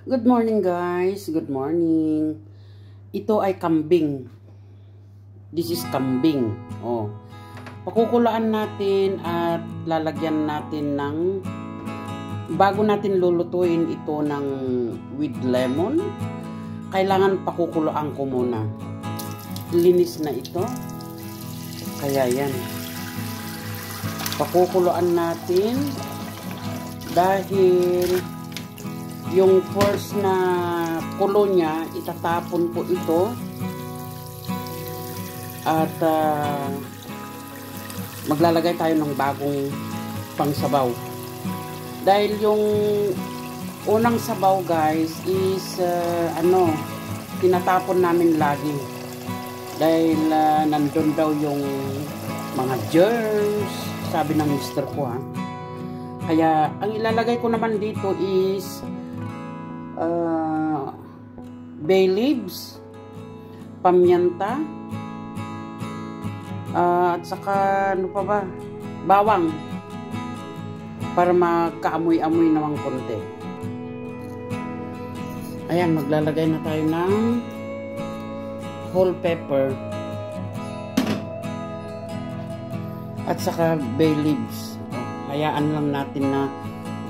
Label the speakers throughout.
Speaker 1: Good morning guys, good morning. Ito ay kambing. This is kambing. Oh. Pakukulaan natin at lalagyan natin ng, bago natin lulutuin ito ng with lemon, kailangan pakukulaan ko muna. Linis na ito. Kaya yan. Pakukulaan natin dahil yung first na kulo niya, itatapon ko ito at maglalagay tayo ng bagong pangsabaw. Dahil yung unang sabaw guys is tinatapon namin lagi. Dahil nandun daw yung mga germs, sabi ng mister ko ha. Kaya ang ilalagay ko naman dito is bay leaves, pamyanta, at saka ano pa ba, bawang, para makaamoy-amoy naman konti. Ayan, maglalagay na tayo ng whole pepper at saka bay leaves. Hayaan lang natin na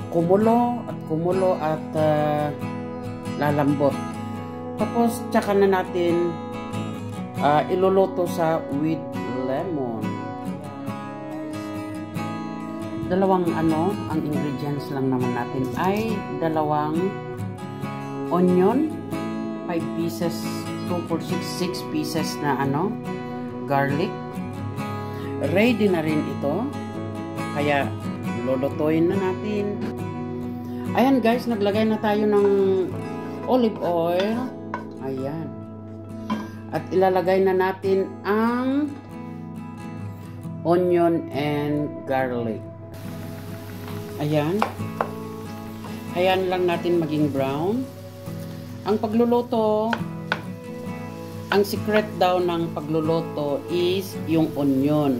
Speaker 1: kumulo at lalambot. Tapos tsaka na natin iluluto sa with lemon. Dalawang ang ingredients lang naman natin ay dalawang onion, 5 pieces, 2 for 6 pieces na garlic. Ready na rin ito. Kaya lulutuin na natin. Ayan guys, naglagay na tayo ng olive oil. Ayan. At ilalagay na natin ang onion and garlic. Ayan. Ayan lang natin maging brown. Ang pagluluto, ang secret daw ng pagluluto is yung onion.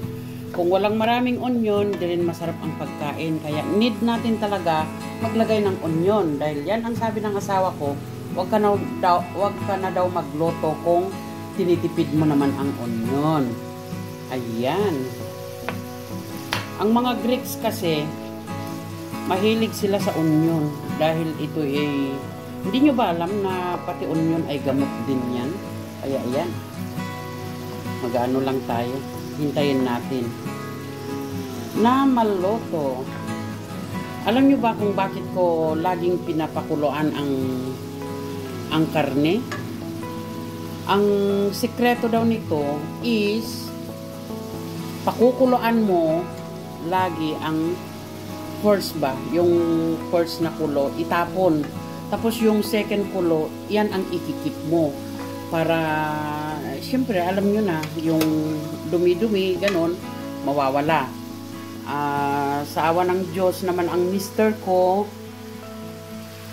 Speaker 1: Kung walang maraming onion, din masarap ang pagkain. Kaya need natin talaga maglagay ng onion. Dahil yan ang sabi ng asawa ko, wag ka na daw magluto kung tinitipid mo naman ang onion. Ayan. Ang mga Greeks kasi, mahilig sila sa onion. Dahil ito ay, hindi nyo ba alam na pati onion ay gamot din yan? Kaya ayan. Mag-ano lang tayo. Hintayin natin na maluto. Alam nyo ba kung bakit ko laging pinapakuluan ang karne? Ang sikreto daw nito is pakukuluan mo lagi ang first ba, yung first na kulo itapon, tapos yung second kulo yan ang ikikip mo para siyempre alam nyo na yung dumi-dumi ganon mawawala. Sa awa ng Diyos naman ang mister ko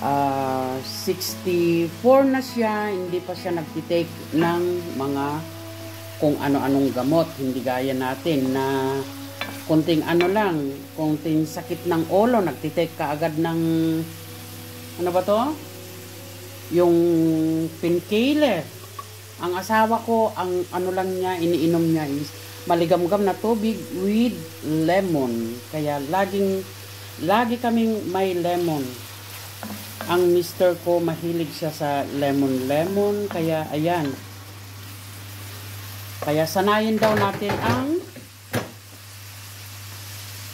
Speaker 1: 64 na siya, hindi pa siya nagtitake ng mga kung ano-anong gamot, hindi gaya natin na konting konting sakit ng ulo nagtitake ka agad ng ano ba to, yung painkiller. Ang asawa ko, ang lang niya, iniinom niya is maligamgam na tubig with lemon. Kaya lagi kaming may lemon. Ang mister ko, mahilig siya sa lemon. Kaya ayan. Kaya sanayin daw natin ang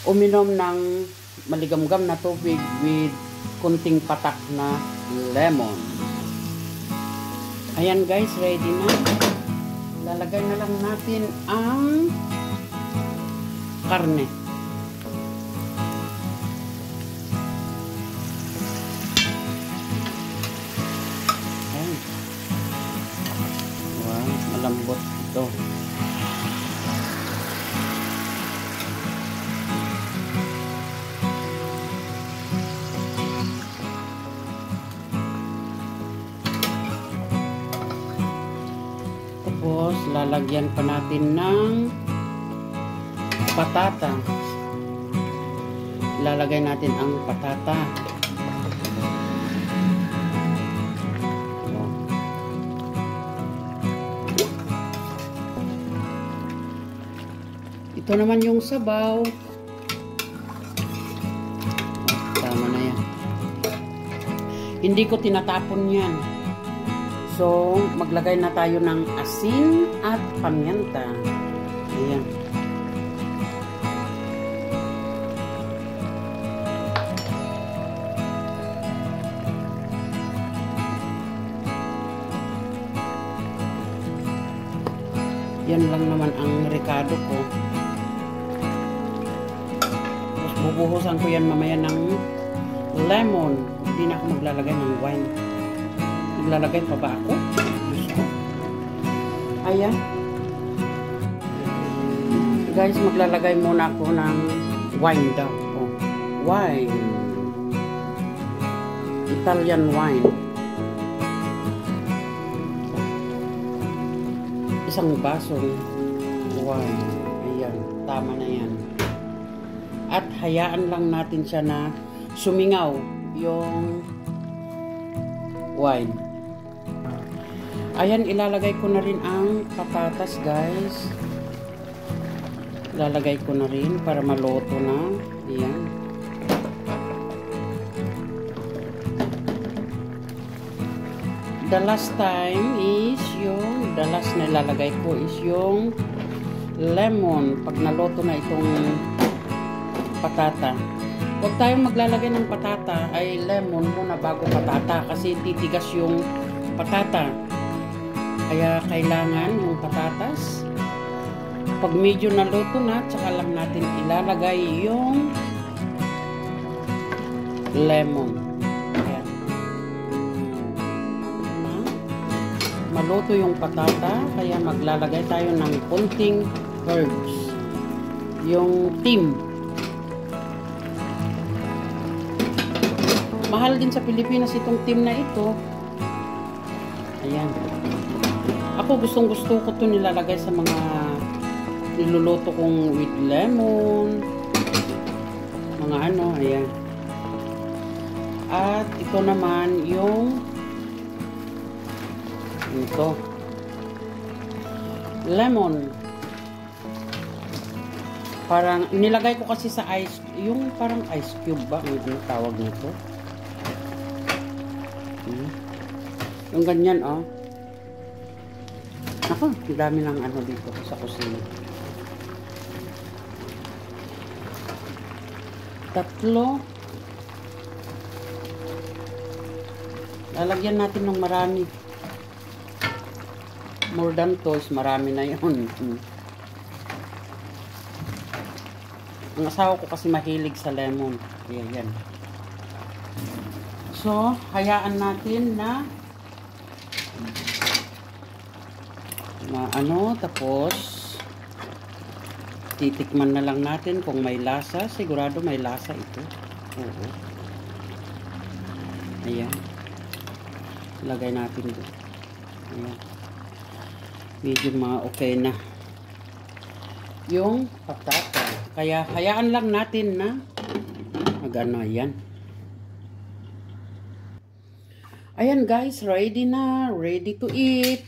Speaker 1: uminom ng maligamgam na tubig with kunting patak na lemon. Ayan guys, ready na. Lalagay na lang natin ang karne. Ayan. Wow, malambot ito. Tapos, lalagyan pa natin ng patata. Lalagay natin ang patata. Ito naman yung sabaw. Tama na yan. Hindi ko tinatapon yan. So, maglagay na tayo ng asin at paminta. Ayan. Yan lang naman ang rekado ko. Tapos bubuhusan ko yan mamaya ng lemon. Hindi na ako maglalagay ng wine. Maglalagay pa ba ako? Ayan. Guys, maglalagay muna ako ng wine daw. Oh, wine. Italian wine. Isang basong wine. Ayan, tama na yan. At hayaan lang natin siya na sumingaw yung wine. Ayan, ilalagay ko na rin ang patatas, guys. Ilalagay ko na rin para maluto na. Ayan. The last time is the last na ilalagay ko is yung lemon. Pag naluto na itong patata. Huwag tayong maglalagay ng patata ay lemon muna bago patata kasi titigas yung patata. Kaya kailangan yung patatas. Pag medyo naluto na, tsaka lang natin ilalagay yung lemon. Maluto yung patata, kaya maglalagay tayo ng konting herbs. Yung thyme. Mahal din sa Pilipinas itong thyme na ito. Ayan. Ako gustong gusto ko ito nilalagay sa mga niluluto kong with lemon. Mga ano, ayan. At ito naman yung ito lemon, parang nilagay ko kasi sa ice, yung parang ice cube ba yung tawag nito, yung ganyan. Oh, ako, dami lang ano dito sa kusina. Tatlo. Lalagyan natin ng marami. More than toast, marami na yun. Ang asawa ko kasi mahilig sa lemon. Ayan. So, hayaan natin na tapos titikman na lang natin kung may lasa. Sigurado may lasa ito. Oo. Ayan. Lagay natin dito. Ayan. Medyo okay na yung patata. Kaya hayaan lang natin na mag-ano. Ayan. Ayan guys, ready na. Ready to eat.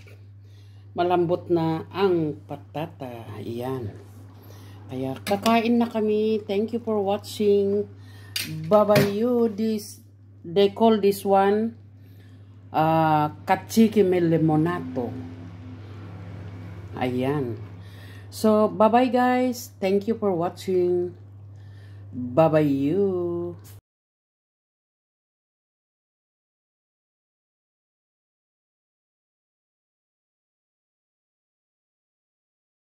Speaker 1: Malambot na ang patata. Ayan. Kaya kakain na kami. Thank you for watching. Bye-bye you. They call this one kachiki limonato. Ayan. So, bye-bye guys. Thank you for watching. Bye-bye you.